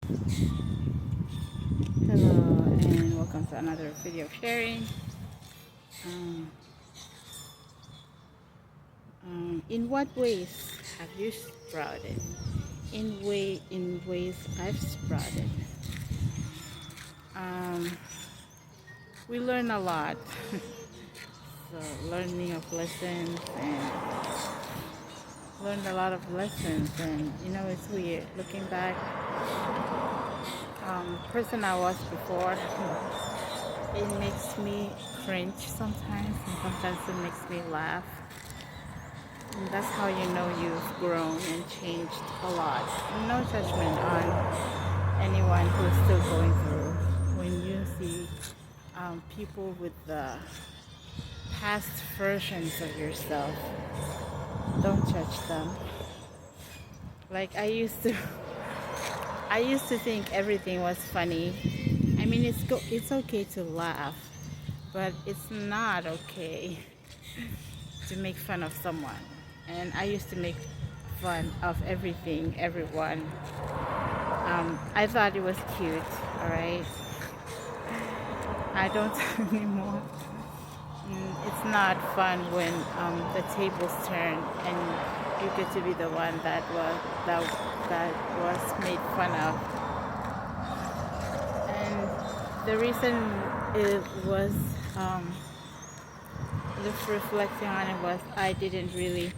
Hello and welcome to another video sharing. Um, in what ways have you sprouted? In ways I've sprouted. Um, we learn a lot. So learning of lessons and learned a lot of lessons, and it's weird looking back. Person I was before, it makes me cringe sometimes, and sometimes it makes me laugh. And that's how you know you've grown and changed a lot. No judgment on anyone who's still going through. When you see people with the past versions of yourself, don't judge them. Like I used to think everything was funny. I mean, it's okay to laugh, but it's not okay to make fun of someone. And I used to make fun of everything, everyone. I thought it was cute, alright? I don't anymore. It's not fun when the tables turn and you get to be the one that was made fun of. And the reason it was just reflecting on it was I didn't really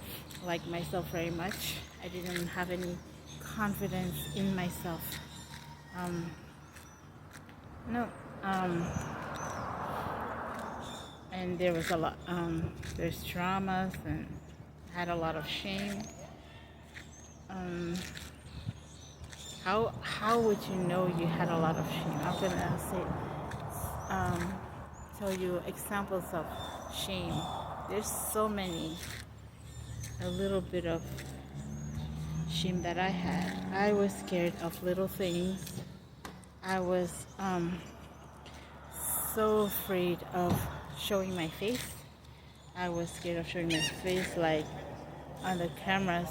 like myself very much. I didn't have any confidence in myself. No. And there was a lot. There's traumas and had a lot of shame. How would you know you had a lot of shame? I'm gonna tell you examples of shame. There's so many. A little bit of shame that I had. I was scared of little things. I was so afraid of showing my face. I was scared of showing my face, like on the cameras,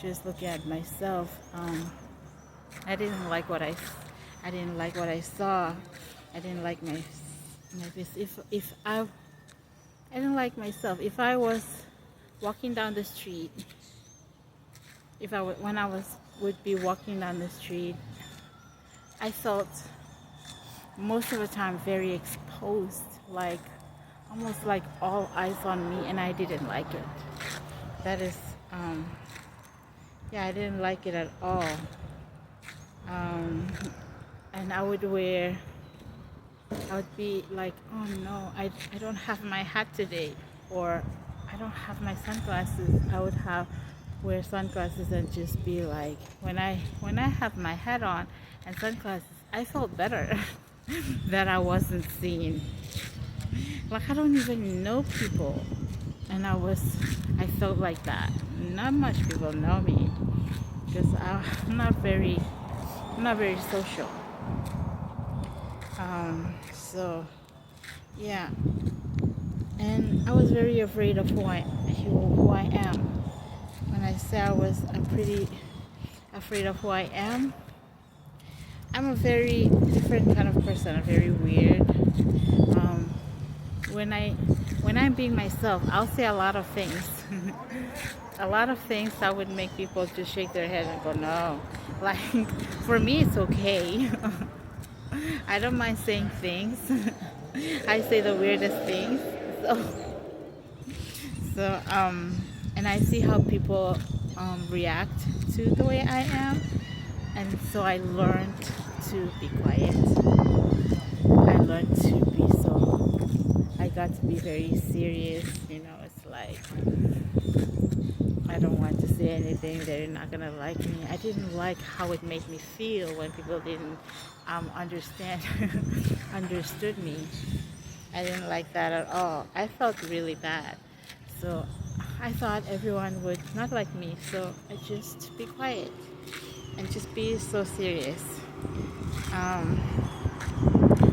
just looking at myself. I didn't like what I saw. I didn't like my face. If I didn't like myself. If I was walking down the street, when I would be walking down the street, I felt most of the time very exposed, like almost like all eyes on me, and I didn't like it. That is, I didn't like it at all. And I would be like, oh no, I don't have my hat today, or I don't have my sunglasses. I would wear sunglasses and just be like, when I have my hat on and sunglasses, I felt better that I wasn't seen. Like I don't even know people, and I felt like that. Not much people know me because I'm not very social. So yeah, and I was very afraid of who I am. When I say I'm pretty afraid of who I am, I'm a very different kind of person. I'm very weird. When I'm being myself, I'll say a lot of things. A lot of things that would make people just shake their head and go, no. Like, for me, it's okay. I don't mind saying things. I say the weirdest things. And I see how people react to the way I am. And so I learned to be quiet. I learned to be I got to be very serious. It's like, I don't want to say anything. They're not going to like me. I didn't like how it made me feel when people didn't understood me. I didn't like that at all. I felt really bad. So I thought everyone would not like me. So I just be quiet and just be so serious.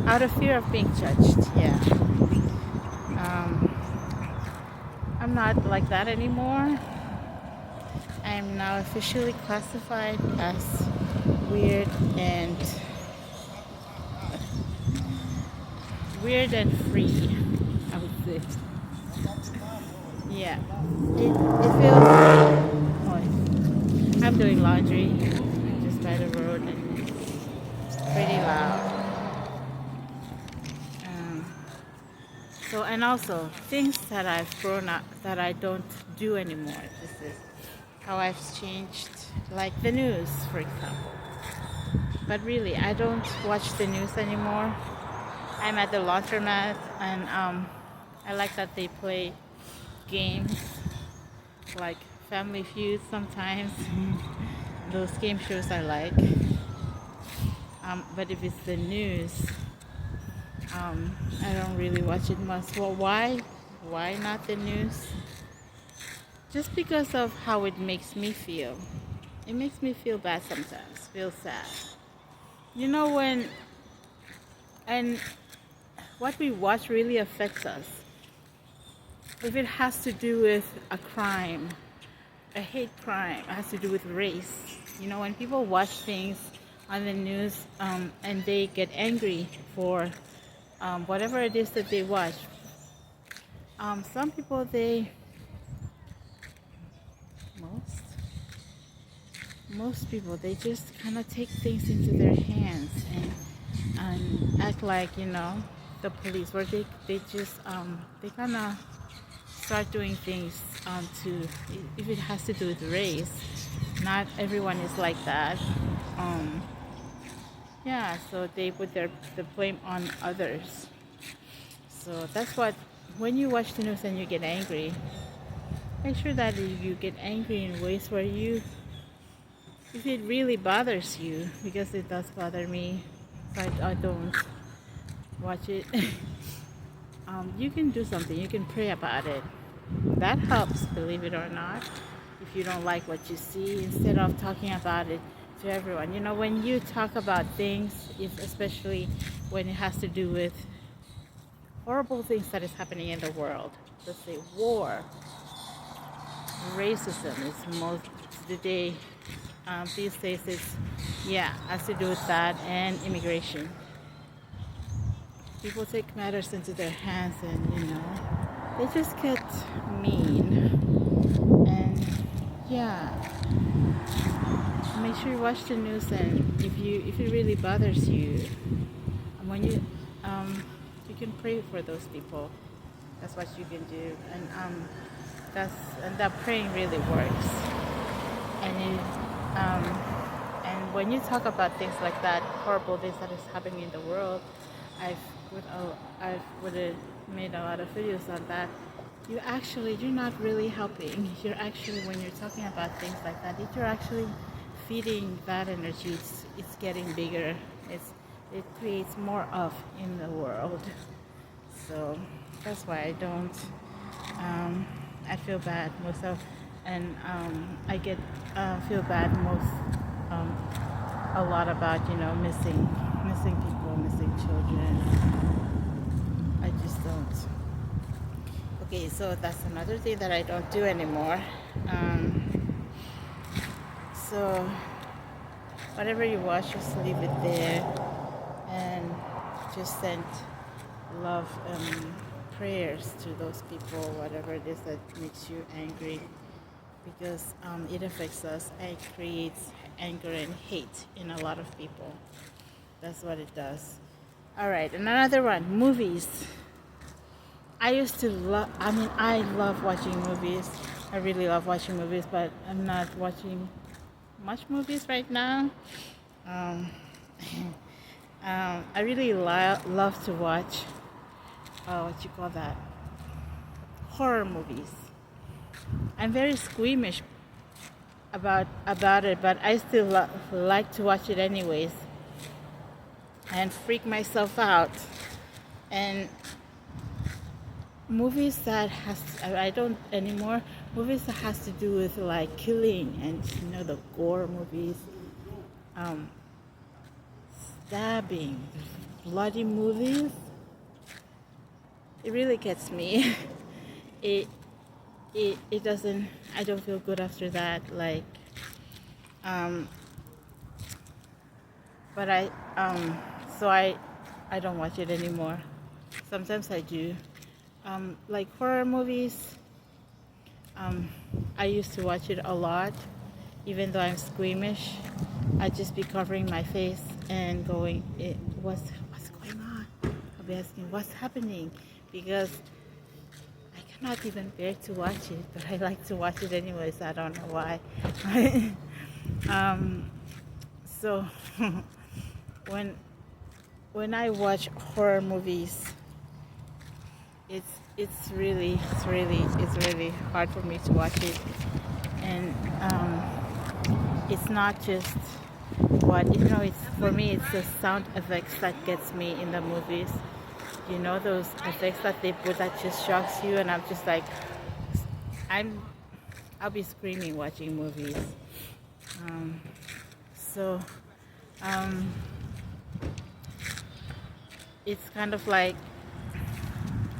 Out of fear of being judged, yeah. I'm not like that anymore. I am now officially classified as weird and weird and free, I would say. Yeah, it feels. Oh, I'm doing laundry just by the road and it's pretty loud. Um, so and also things that I've grown up that I don't do anymore. This is how I've changed, like the news, for example. But really, I don't watch the news anymore. I'm at the laundromat, and I like that they play games like Family Feud sometimes. Those game shows I like. But if it's the news, I don't really watch it much. Well, why? Why not the news? Just because of how it makes me feel. It makes me feel bad sometimes, feel sad. You know when, and what we watch really affects us. If it has to do with a crime, a hate crime, it has to do with race. You know, when people watch things on the news and they get angry for whatever it is that they watch, some people, most, most people, they just kind of take things into their hands and act like, the police, where they just, they kind of start doing things if it has to do with race. Not everyone is like that. Um, yeah, so they put the blame on others. So that's what, when you watch the news and you get angry, make sure that you get angry in ways where if it really bothers you, because it does bother me, but I don't watch it. You can do something. You can pray about it. That helps, believe it or not. If you don't like what you see, instead of talking about it to everyone. When you talk about things, especially when it has to do with horrible things that is happening in the world, let's say war, racism is most the day these days. It's has to do with that and immigration. People take matters into their hands, and they just get mean. And yeah, make sure you watch the news, and if it really bothers you, when you can pray for those people. That's what you can do, and that praying really works. Um, and when you talk about things like that, horrible things that is happening in the world, I've I would have made a lot of videos on that. You're not really helping. You're actually, when you're talking about things like that, if you're actually feeding that energy, it's getting bigger. It creates more of in the world. So that's why I don't. I feel bad most of, and I get feel bad a lot about missing people, missing children. I just don't. Okay, so that's another thing that I don't do anymore. So whatever you watch, just leave it there and just send love prayers to those people, whatever it is that makes you angry, because it affects us. It creates anger and hate in a lot of people. That's what it does. All right, and another one, movies. I used to I love watching movies. I really love watching movies, but I'm not watching much movies right now. Um, I really love to watch, what you call that, horror movies. I'm very squeamish about it, but I still like to watch it anyways and freak myself out. And movies that I don't anymore. Movies that has to do with like killing and the gore movies, stabbing, bloody movies. It really gets me. it it doesn't. I don't feel good after that. Like, but so I don't watch it anymore. Sometimes I do. Like horror movies, um, I used to watch it a lot, even though I'm squeamish. I'd just be covering my face and going, what's going on? I'll be asking, what's happening? Because I cannot even bear to watch it, but I like to watch it anyways. I don't know why. um, so when when I watch horror movies, it's really hard for me to watch it, and it's not just what it's for me. It's the sound effects that gets me in the movies. Those effects that they put that just shocks you, and I'm just like, I'm I'll be screaming watching movies. Um, so um, it's kind of like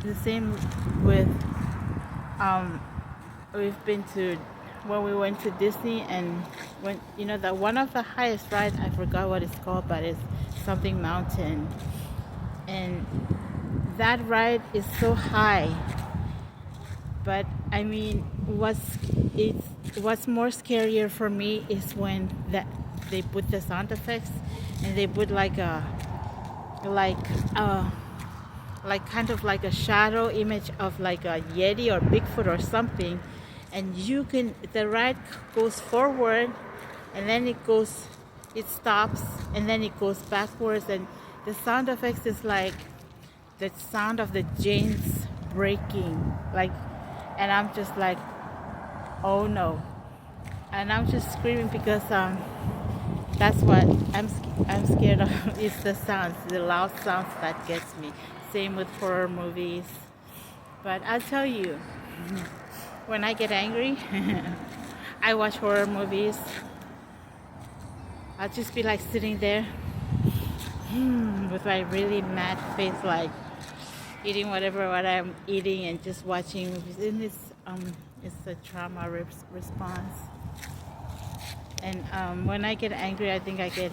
the same with um, we've been to when we went to Disney, and when that one of the highest rides, I forgot what it's called, but it's something mountain, and that ride is so high. But I mean, what's more scarier for me is when that they put the sound effects, and they put like uh like kind of like a shadow image of like a Yeti or Bigfoot or something, and the ride goes forward, and then it stops, and then it goes backwards, and the sound effects is like the sound of the chains breaking, like, and I'm just like, oh no, and I'm just screaming because that's what I'm scared of. Is the sounds, the loud sounds that gets me. Same with horror movies. But I'll tell you, when I get angry, I watch horror movies. I'll just be like sitting there with my really mad face, like eating what I'm eating and just watching movies. And it's a trauma response. And when I get angry, I think I get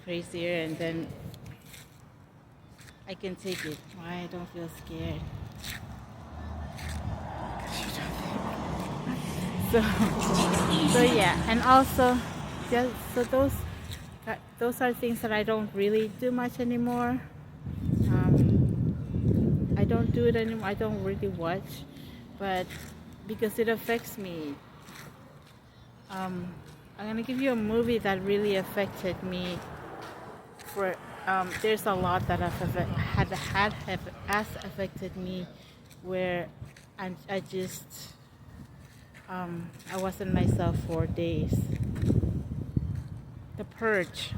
crazier, and then I can take it. Why I don't feel scared. So, so yeah, and also, yeah, so those are things that I don't really do much anymore. I don't do it anymore. I don't really watch, but because it affects me. I'm gonna give you a movie that really affected me. For there's a lot that has affected me, where I just I wasn't myself for days. The Purge.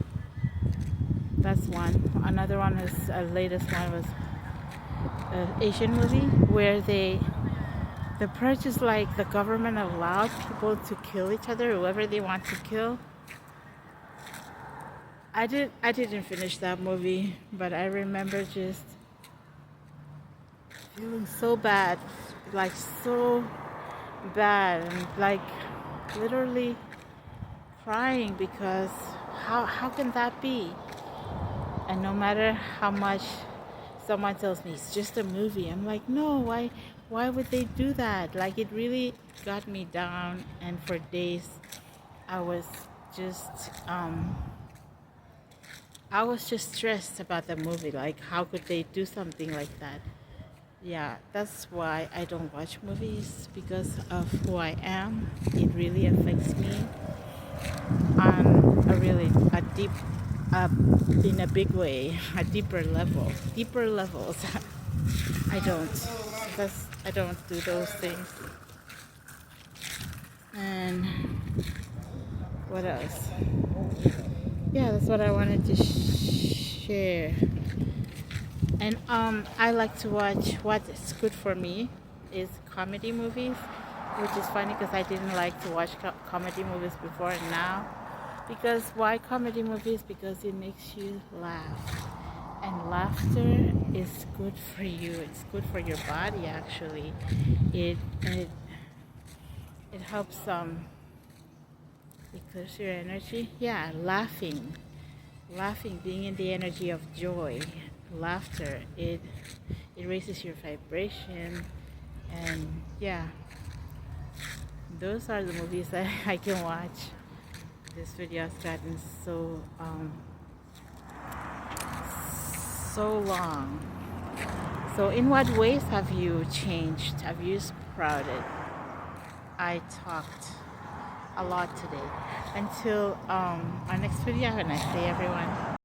That's one. Another one is latest one was an Asian movie where the Purge is like the government allowed people to kill each other, whoever they want to kill. I didn't finish that movie, but I remember just feeling so bad, like so bad, and like literally crying because how can that be? And no matter how much someone tells me it's just a movie, I'm like, no, why would they do that? Like, it really got me down, and for days I was just stressed about the movie. Like, how could they do something like that? Yeah, that's why I don't watch movies, because of who I am. It really affects me on a deep, in a big way, a deeper levels. I don't, because I don't do those things. And what else? Yeah, that's what I wanted to share. And I like to watch, what's good for me is comedy movies, which is funny because I didn't like to watch comedy movies before, and now, because why comedy movies? Because it makes you laugh, and laughter is good for you. It's good for your body, actually. It helps it clears your energy. Yeah, laughing, being in the energy of joy. laughter. It raises your vibration, and yeah, those are the movies that I can watch. This video has gotten so long. So in what ways have you changed? Have you sprouted? I talked a lot today. Until our next video, have a nice day, everyone.